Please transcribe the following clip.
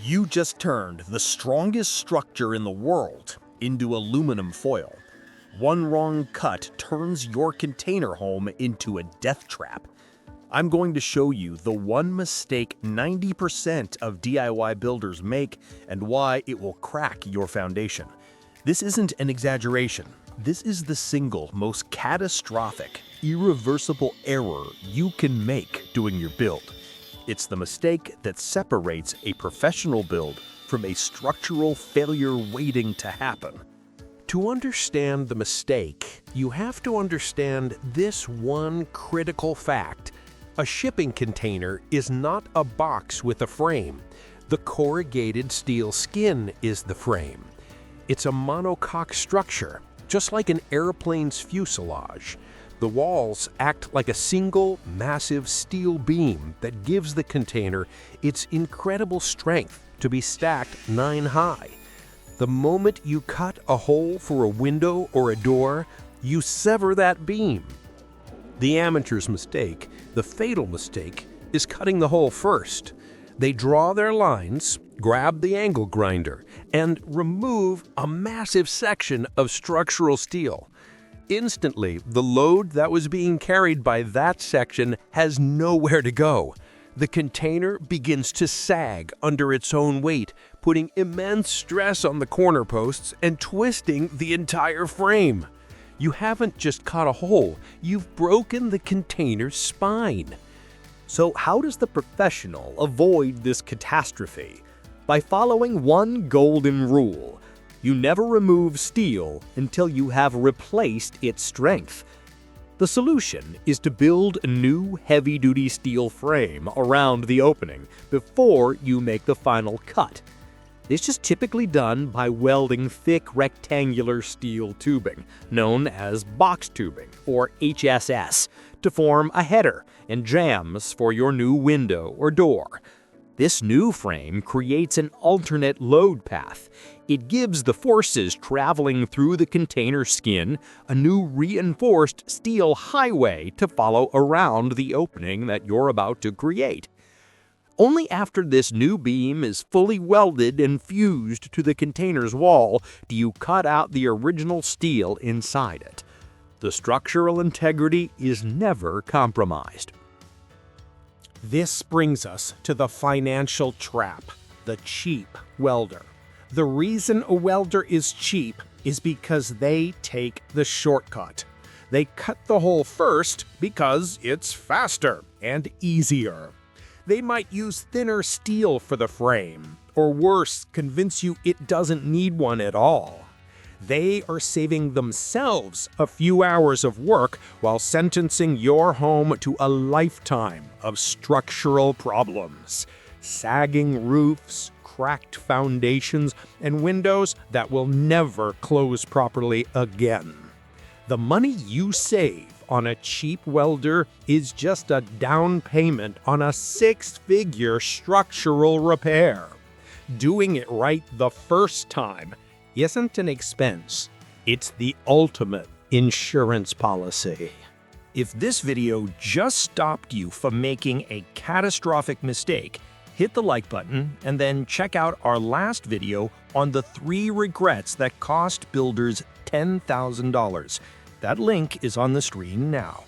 You just turned the strongest structure in the world into aluminum foil. One wrong cut turns your container home into a death trap. I'm going to show you the one mistake 90% of DIY builders make and why it will crack your foundation. This isn't an exaggeration. This is the single most catastrophic, irreversible error you can make doing your build. It's the mistake that separates a professional build from a structural failure waiting to happen. To understand the mistake, you have to understand this one critical fact. A shipping container is not a box with a frame. The corrugated steel skin is the frame. It's a monocoque structure, just like an airplane's fuselage. The walls act like a single, massive steel beam that gives the container its incredible strength to be stacked 9 high. The moment you cut a hole for a window or a door, you sever that beam. The amateur's mistake, the fatal mistake, is cutting the hole first. They draw their lines, grab the angle grinder, and remove a massive section of structural steel. Instantly, the load that was being carried by that section has nowhere to go. The container begins to sag under its own weight, putting immense stress on the corner posts and twisting the entire frame. You haven't just cut a hole, you've broken the container's spine. So how does the professional avoid this catastrophe? By following one golden rule. You never remove steel until you have replaced its strength. The solution is to build a new heavy-duty steel frame around the opening before you make the final cut. This is typically done by welding thick rectangular steel tubing, known as box tubing or HSS, to form a header and jambs for your new window or door. This new frame creates an alternate load path. It gives the forces traveling through the container skin a new reinforced steel highway to follow around the opening that you're about to create. Only after this new beam is fully welded and fused to the container's wall do you cut out the original steel inside it. The structural integrity is never compromised. This brings us to the financial trap, the cheap welder. The reason a welder is cheap is because they take the shortcut. They cut the hole first because it's faster and easier. They might use thinner steel for the frame, or worse, convince you it doesn't need one at all. They are saving themselves a few hours of work while sentencing your home to a lifetime of structural problems. Sagging roofs, cracked foundations, and windows that will never close properly again. The money you save on a cheap welder is just a down payment on a 6-figure structural repair. Doing it right the first time isn't an expense, it's the ultimate insurance policy. If this video just stopped you from making a catastrophic mistake, hit the like button and then check out our last video on the 3 regrets that cost builders $10,000. That link is on the screen now.